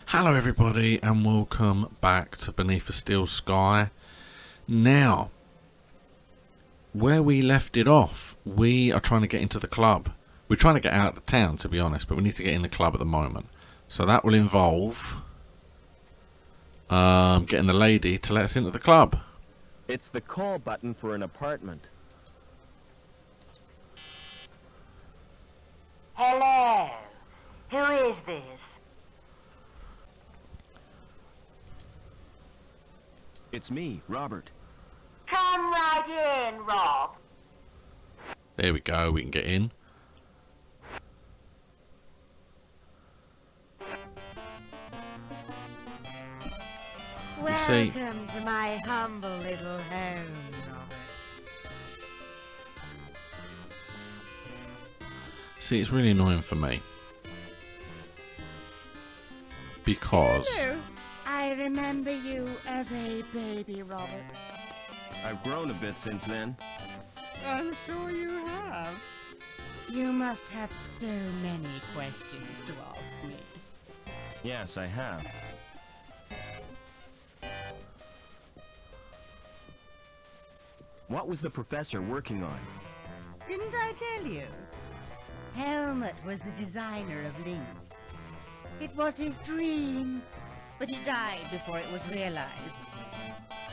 Hello everybody and welcome back to Beneath a Steel Sky. Now, where we left it off, we are trying to get into the club. We're trying to get out of the town, to be honest, but we need to get in the club at the moment. So that will involve getting the lady to let us into the club. It's the call button for an apartment. Hello. Who is this? It's me, Robert. Come right in, Rob. There we go, we can get in. Welcome to my humble little home, Robert. See, it's really annoying for me. Because... Hello. I remember you as a baby, Robert. I've grown a bit since then. I'm sure you have. You must have so many questions to ask me. Yes, I have. What was the professor working on? Didn't I tell you? Helmut was the designer of Link. It was his dream, but he died before it was realized.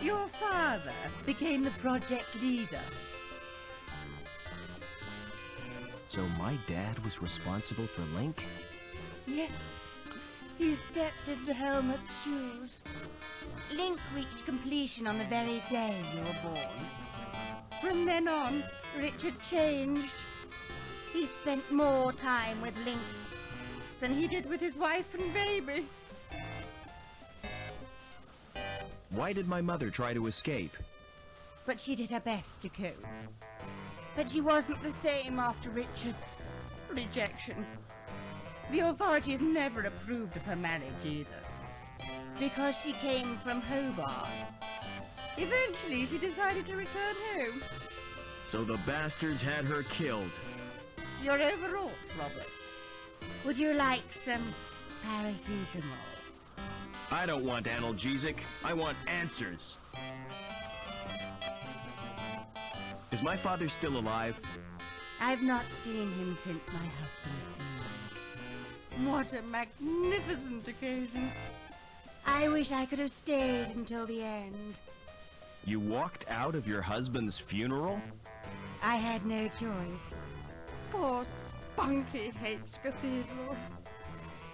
Your father became the project leader. So my dad was responsible for Link? Yes, he stepped into Helmut's shoes. Link reached completion on the very day you were born. From then on, Richard changed. He spent more time with Link than he did with his wife and baby. Why did my mother try to escape? But she did her best to cope. But she wasn't the same after Richard's rejection. The authorities never approved of her marriage either. Because she came from Hobart. Eventually, she decided to return home. So the bastards had her killed. You're overwrought, Robert. Would you like some paracetamol? I don't want analgesic. I want answers. Is my father still alive? I've not seen him since my husband's funeral. What a magnificent occasion. I wish I could have stayed until the end. You walked out of your husband's funeral? I had no choice. Poor Spunky hates cathedrals.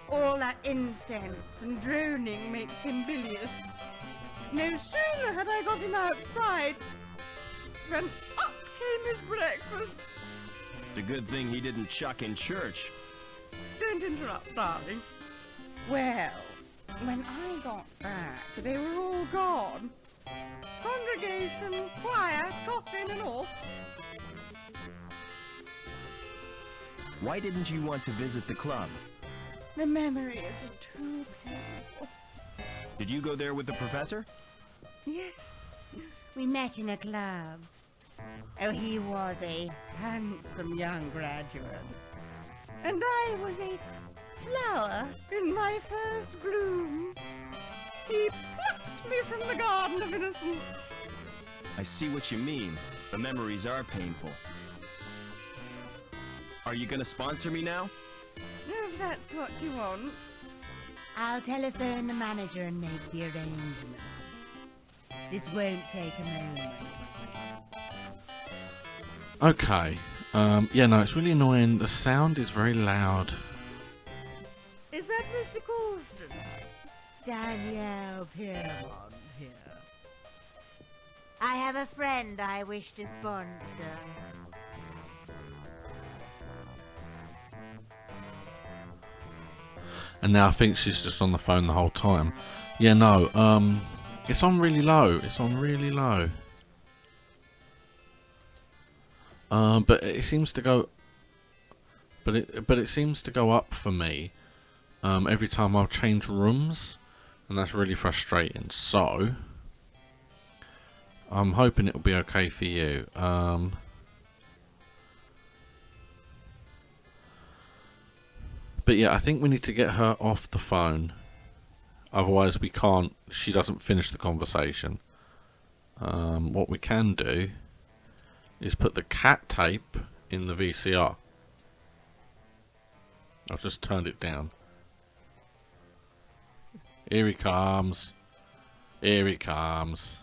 All that incense and droning makes him bilious. No sooner had I got him outside than up came his breakfast. It's a good thing he didn't chuck in church. Don't interrupt, darling. Well, when I got back, they were all gone. Congregation, choir, coffin and all. Why didn't you want to visit the club? The memories are too painful. Did you go there with the professor? Yes, we met in a club. Oh, he was a handsome young graduate. And I was a flower in my first bloom. He plucked me from the garden of innocence. I see what you mean. The memories are painful. Are you gonna sponsor me now? If that's what you want. I'll telephone the manager and make the arrangements. This won't take a moment. Okay. Yeah, no, it's really annoying. The sound is very loud. Is that Mr. Colston? Danielle Piermont here. I have a friend I wish to sponsor. And now I think she's just on the phone the whole time. Yeah, no, it's on really low. It's on really low. But it seems to go... But it seems to go up for me every time I'll change rooms. And that's really frustrating. So... I'm hoping it'll be okay for you. But yeah, I think we need to get her off the phone. Otherwise we can't, she doesn't finish the conversation. What we can do is put the cat tape in the VCR. I've just turned it down. Here he comes. Here he comes.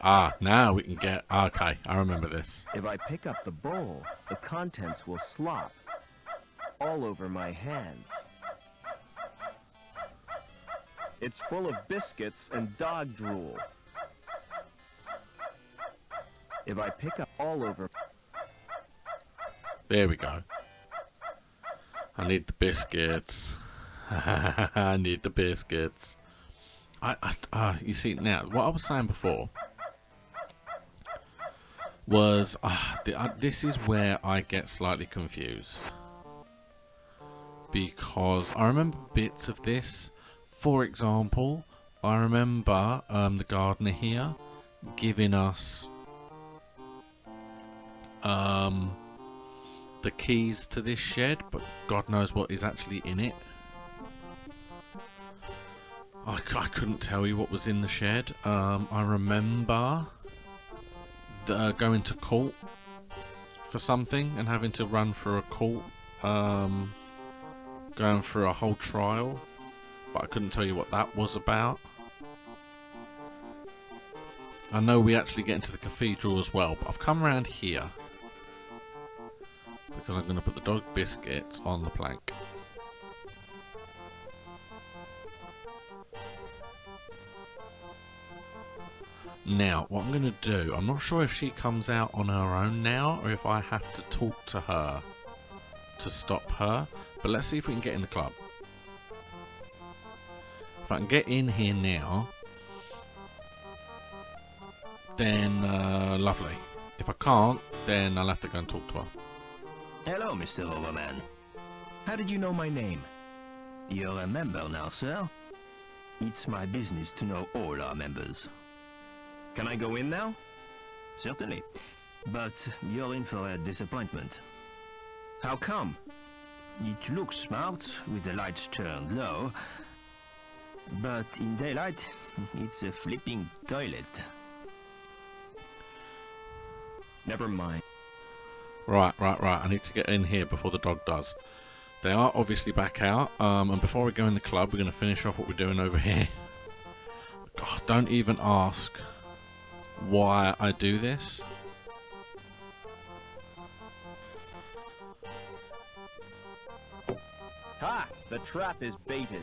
Ah, now we can get... Okay, I remember this. If I pick up the bowl, the contents will slop all over my hands. It's full of biscuits and dog drool. If I pick up all over... There we go. I need the biscuits. I need the biscuits. You see, now, what I was saying before was... this is where I get slightly confused. Because I remember bits of this. For example, I remember the gardener here giving us the keys to this shed, but God knows what is actually in it. I couldn't tell you what was in the shed. I remember going to court for something and having to run through a court, going through a whole trial, but I couldn't tell you what that was about. I know we actually get into the cathedral as well, but I've come around here because I'm going to put the dog biscuits on the plank. Now, what I'm going to do, I'm not sure if she comes out on her own now or if I have to talk to her to stop her, but let's see if we can get in the club. If I can get in here now, then lovely. If I can't, then I'll have to go and talk to her. Hello, Mr. Overman. How did you know my name? You're a member now, sir. It's my business to know all our members. Can I go in now? Certainly. But you're in for a disappointment. How come? It looks smart with the lights turned low, but in daylight, it's a flipping toilet. Never mind. Right. I need to get in here before the dog does. They are obviously back out, and before we go in the club, we're going to finish off what we're doing over here. God, don't even ask why I do this. Ha! The trap is baited.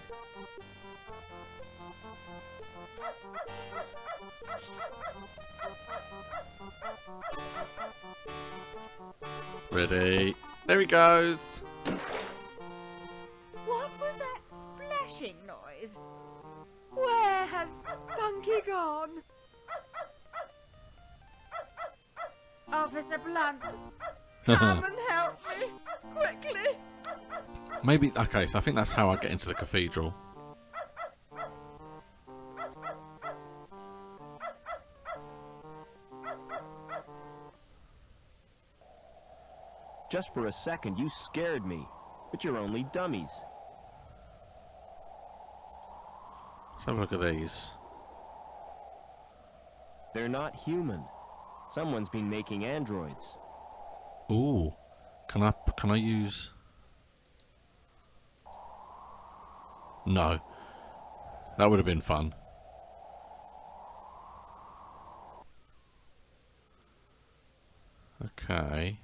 Ready? There he goes. What was that splashing noise? Where has Spunky gone? Officer Blunt, come and help me, quickly. Maybe, okay, so I think that's how I get into the cathedral. Just for a second, you scared me. But you're only dummies. Let's have a look at these. They're not human. Someone's been making androids. Ooh. Can I use... No. That would have been fun. Okay.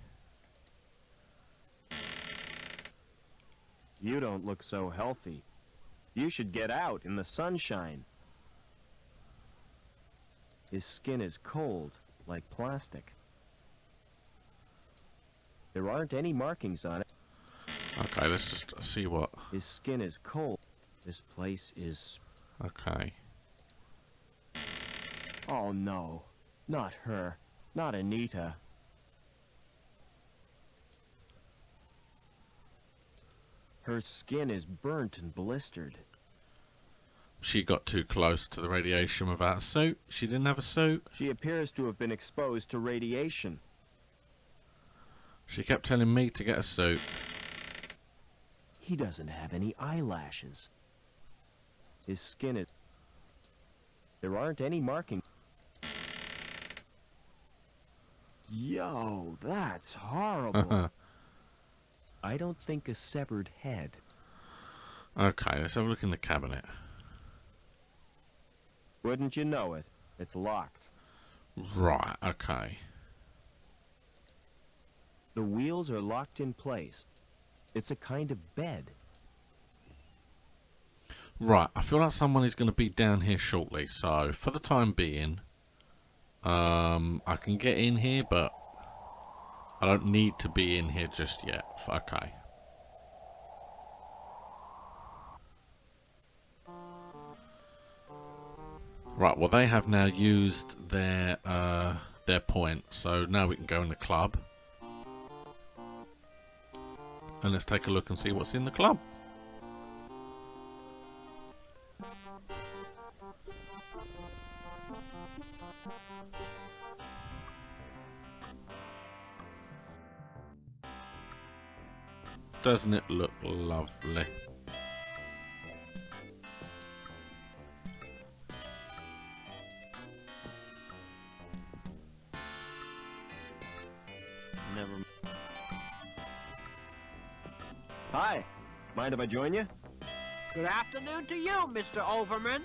You don't look so healthy. You should get out in the sunshine. His skin is cold, like plastic. There aren't any markings on it. Okay, let's just see what... His skin is cold. This place is... Okay. Oh no. Not her. Not Her skin is burnt and blistered. She got too close to the radiation without a suit. She didn't have a suit. She appears to have been exposed to radiation. She kept telling me to get a suit. He doesn't have any eyelashes. His skin is... There aren't any markings. Yo, that's horrible. I don't think a severed head. Okay, let's have a look in the cabinet. Wouldn't you know it? It's locked. Right, okay. The wheels are locked in place. It's a kind of bed. Right, I feel like someone is going to be down here shortly, so for the time being, I can get in here, but I don't need to be in here just yet. Okay. Right, well they have now used their point, so now we can go in the club. And let's take a look and see what's in the club. Doesn't it look lovely? Never. Hi. Mind if I join you? Good afternoon to you, Mr. Overman.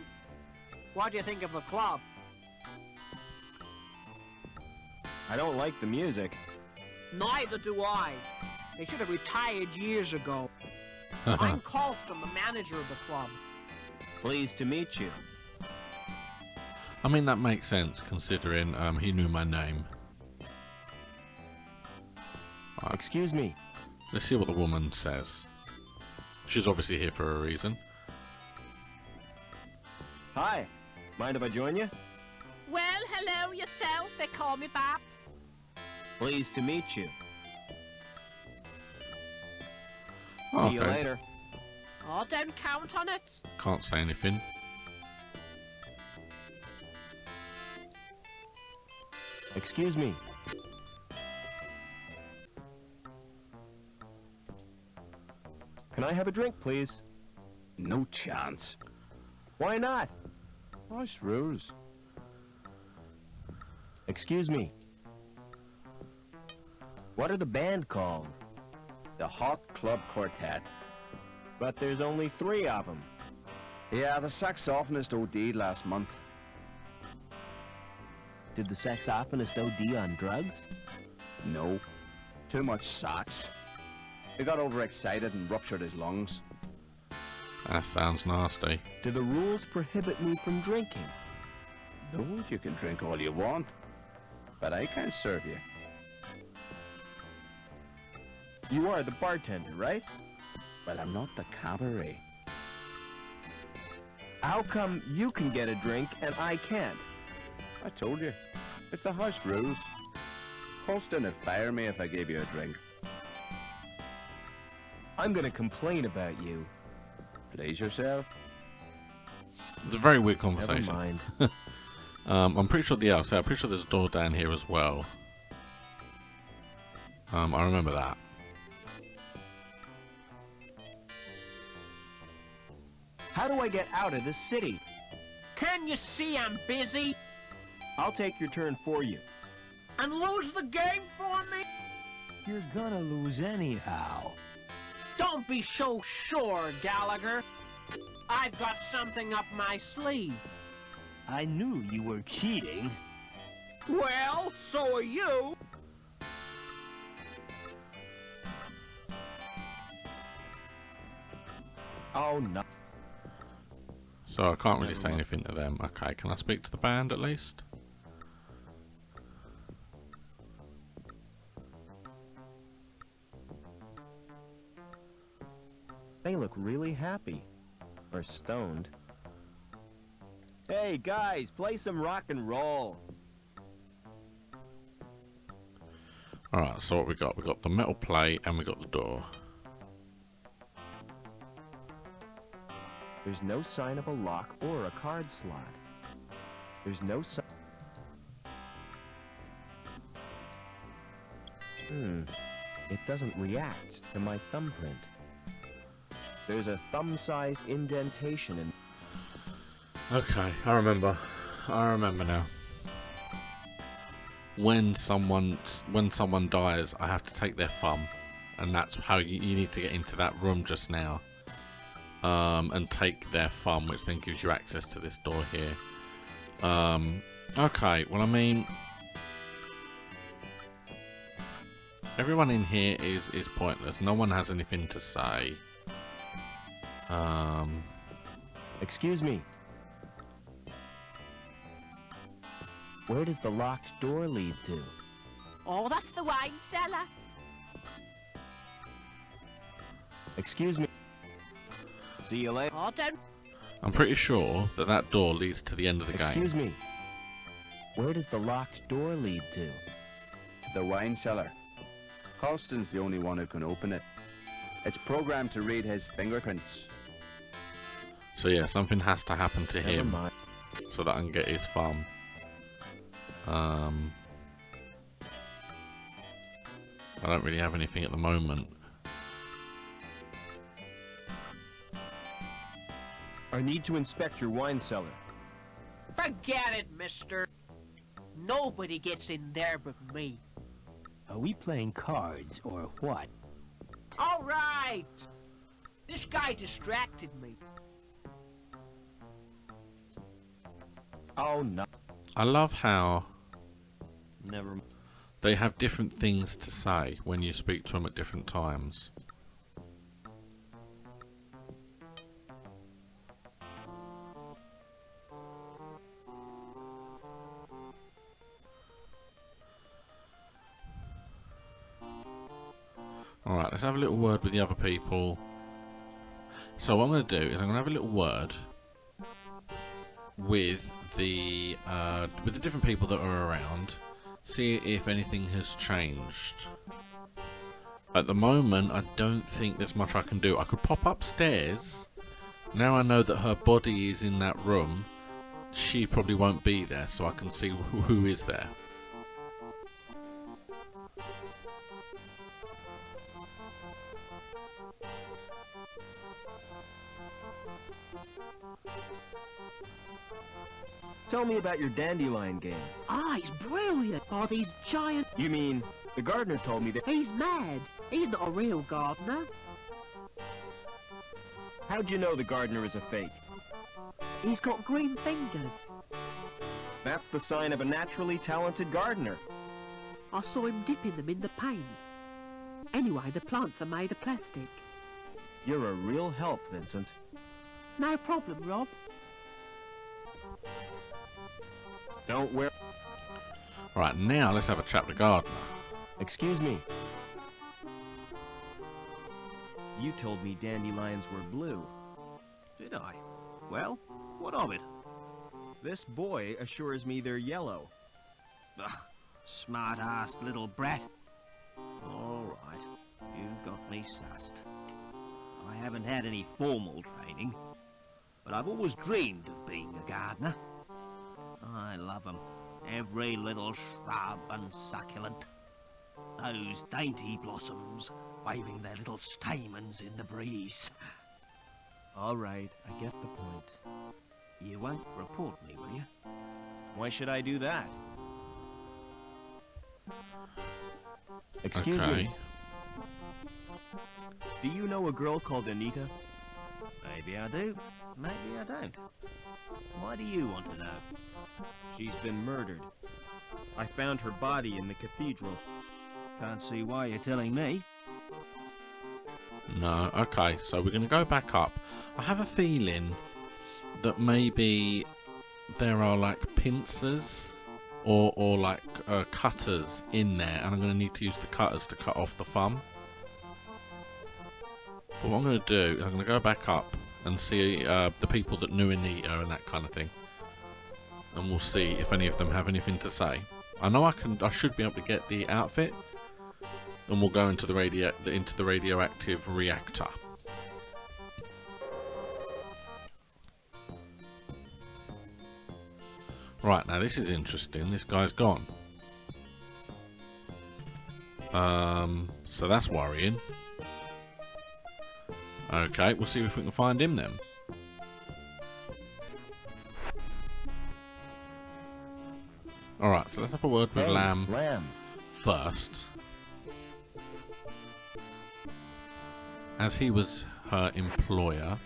What do you think of the club? I don't like the music. Neither do I. They should have retired years ago. I'm Colston, the manager of the club. Pleased to meet you. I mean, that makes sense considering he knew my name. Right. Excuse me. Let's see what the woman says. She's obviously here for a reason. Hi. Mind if I join you? Well, hello yourself. They call me Babs. Pleased to meet you. Oh, See you okay. later. Oh, don't count on it. Can't say anything. Excuse me. Can I have a drink, please? No chance. Why not? Nice rules. Excuse me. What are the band called? The Hot Club Quartet. But there's only 3 of them. Yeah, the saxophonist OD'd last month. Did the saxophonist OD on drugs? No. Too much sax. He got overexcited and ruptured his lungs. That sounds nasty. Do the rules prohibit me from drinking? No, you can drink all you want. But I can't serve you. You are the bartender, right? But I'm not the cabaret. How come you can get a drink and I can't? I told you. It's the house rules. Colston would fire me if I gave you a drink. I'm gonna complain about you. Please yourself. It's a very weird Never conversation. mind. I'm pretty sure I'm pretty sure there's a door down here as well. I remember that. How do I get out of this city? Can you see I'm busy? I'll take your turn for you. And lose the game for me? You're gonna lose anyhow. Don't be so sure, Gallagher. I've got something up my sleeve. I knew you were cheating. Well, so are you. Oh, no. So I can't really say anything to them. Okay, can I speak to the band at least? They look really happy. Or stoned. Hey, guys, play some rock and roll. Alright, so what we got? We got the metal plate and we got the door. There's no sign of a lock or a card slot. There's no sign. It doesn't react to my thumbprint. There's a thumb-sized indentation in... Okay, I remember now. When someone dies, I have to take their thumb, and that's how you need to get into that room just now. And take their thumb, which then gives you access to this door here. Okay, well, I mean, everyone in here is pointless. No one has anything to say. Excuse me. Where does the locked door lead to? Oh, that's the wine cellar. Excuse me. See you later. Oh, don't. I'm pretty sure that door leads to the end of the game. Excuse me. Where does the locked door lead to? The wine cellar. Halston's the only one who can open it. It's programmed to read his fingerprints. So yeah, something has to happen to Never him mind. so that I can get his thumb. I don't really have anything at the moment. I need to inspect your wine cellar. Forget it, mister. Nobody gets in there but me. Are we playing cards or what? All right. This guy distracted me. Oh, no. I love how Never. they have different things to say when you speak to them at different times. Alright, let's have a little word with the other people. So what I'm going to do is I'm going to have a little word with the different people that are around. See if anything has changed. At the moment, I don't think there's much I can do. I could pop upstairs. Now I know that her body is in that room. She probably won't be there, so I can see who is there. Tell me about your dandelion game. Ah, he's brilliant. Oh, these giant... You mean, the gardener told me that... He's mad. He's not a real gardener. How'd you know the gardener is a fake? He's got green fingers. That's the sign of a naturally talented gardener. I saw him dipping them in the paint. Anyway, the plants are made of plastic. You're a real help, Vincent. No problem, Rob. Don't wear... Right, now let's have a chat with the gardener. Excuse me. You told me dandelions were blue. Did I? Well, what of it? This boy assures me they're yellow. Ugh, smart-assed little brat. All right, you got me sussed. I haven't had any formal training, but I've always dreamed of being a gardener. I love 'em, every little shrub and succulent. Those dainty blossoms waving their little stamens in the breeze. All right, I get the point. You won't report me, will you? Why should I do that? Excuse Okay. me. Do you know a girl called Anita? Maybe I do, maybe I don't. Why do you want to know? She's been murdered. I found her body in the cathedral. Can't see why you're telling me. No, okay, so we're going to go back up. I have a feeling that maybe there are like pincers or like cutters in there, and I'm going to need to use the cutters to cut off the thumb. But what I'm going to do is I'm going to go back up and see the people that knew Anita and that kind of thing, and we'll see if any of them have anything to say. I know I should be able to get the outfit, and we'll go into the radioactive reactor. Right, now this is interesting. This guy's gone. So that's worrying. Okay, we'll see if we can find him then. Alright, so let's have a word with Hey, Lamb Lamb. first. As he was her employer.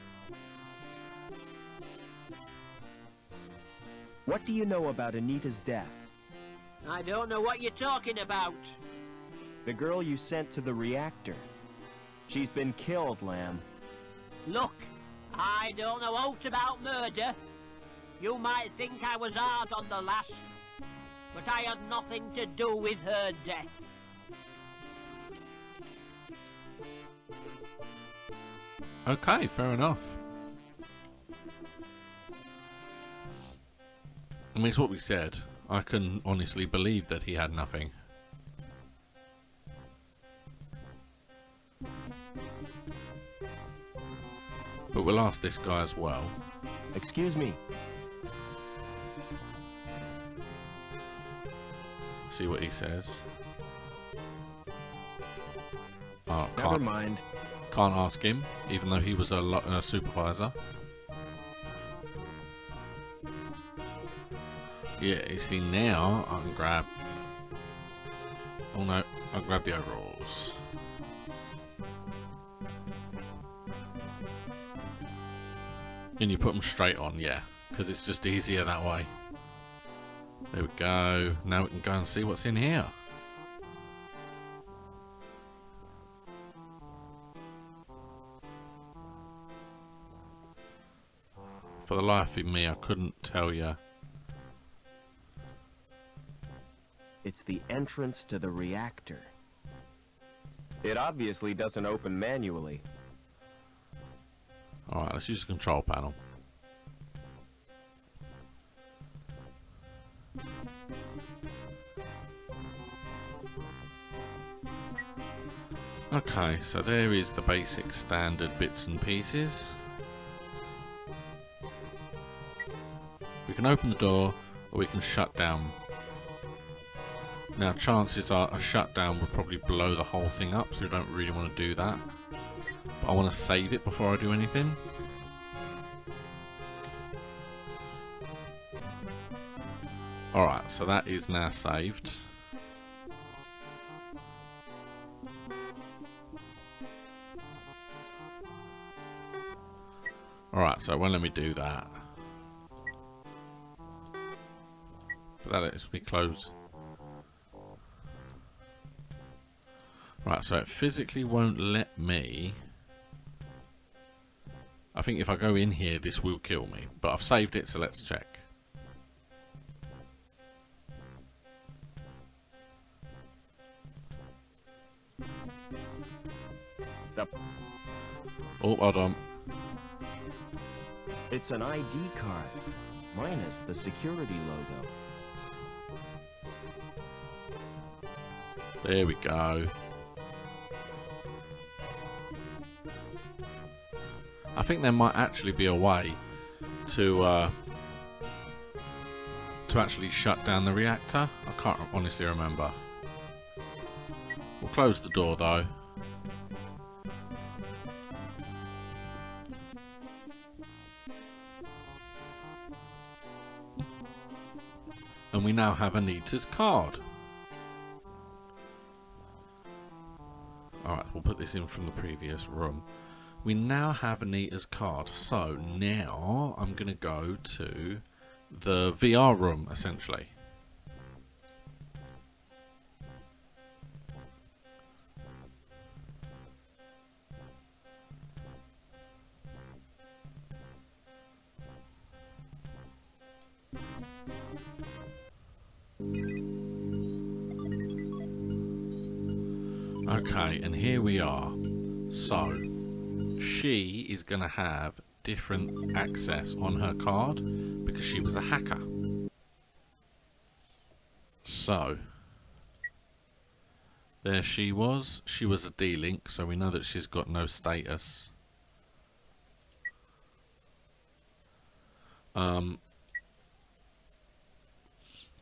What do you know about Anita's death? I don't know what you're talking about. The girl you sent to the reactor. She's been killed, Lamb. Look, I don't know aught about murder. You might think I was hard on the lass, but I had nothing to do with her death. Okay, fair enough. I mean, it's what we said. I can honestly believe that he had nothing. But we'll ask this guy as well. Excuse me. See what he says. Oh, Never mind. Can't ask him, even though he was a supervisor. Yeah, you see now I can grab. Oh no, I'll grab the overalls. And you put them straight on, yeah, because it's just easier that way. There we go. Now we can go and see what's in here. For the life of me, I couldn't tell you. It's the entrance to the reactor. It obviously doesn't open manually. Alright, let's use the control panel. Okay, so there is the basic standard bits and pieces. We can open the door, or we can shut down. Now chances are a shutdown would probably blow the whole thing up, so we don't really want to do that. But I want to save it before I do anything. Alright, so that is now saved. Alright, so it won't let me do that. But that lets me close. Right, so it physically won't let me. I think if I go in here, this will kill me. But I've saved it, so let's check. Oh, hold on. It's an ID card, minus the security logo. There we go. I think there might actually be a way to actually shut down the reactor. I can't honestly remember. We'll close the door though. And we now have Anita's card. Alright, we'll put this in from the previous room. We now have Anita's card. So now I'm going to go to the VR room, essentially. Okay, and here we are. So, she is going to have different access on her card because she was a hacker. So, there she was. She was a D-Link, so we know that she's got no status.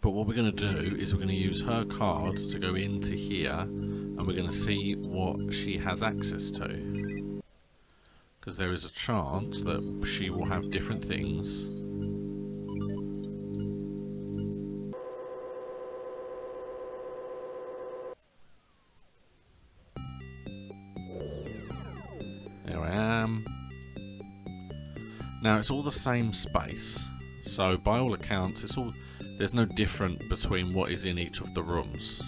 But what we're going to do is we're going to use her card to go into here, and we're going to see what she has access to. Because there is a chance that she will have different things. There I am. Now it's all the same space, so by all accounts there's no different between what is in each of the rooms.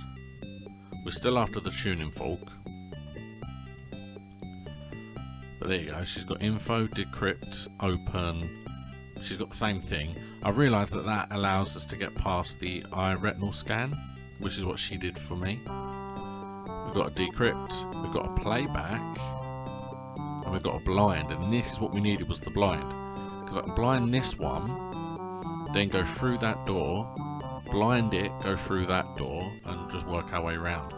We're still after the tuning fork. But there you go, she's got info, decrypt, open. She's got the same thing. I realised that allows us to get past the eye retinal scan, which is what she did for me. We've got a decrypt, we've got a playback, and we've got a blind, and this is what we needed, was the blind. Because I can blind this one, then go through that door, blind it, go through that door, and just work our way around.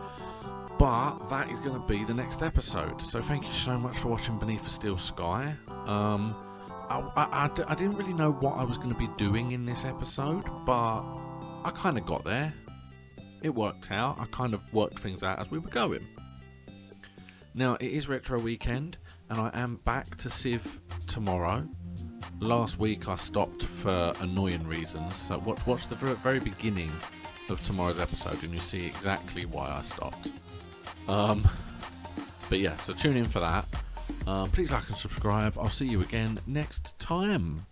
But that is going to be the next episode. So thank you so much for watching Beneath a Steel Sky. I didn't really know what I was going to be doing in this episode, but I kind of got there. It worked out. I kind of worked things out as we were going. Now, it is Retro Weekend, and I am back to Civ tomorrow. Last week I stopped for annoying reasons, so watch the very beginning of tomorrow's episode and you see exactly why I stopped. But yeah, so tune in for that. Please like and subscribe. I'll see you again next time.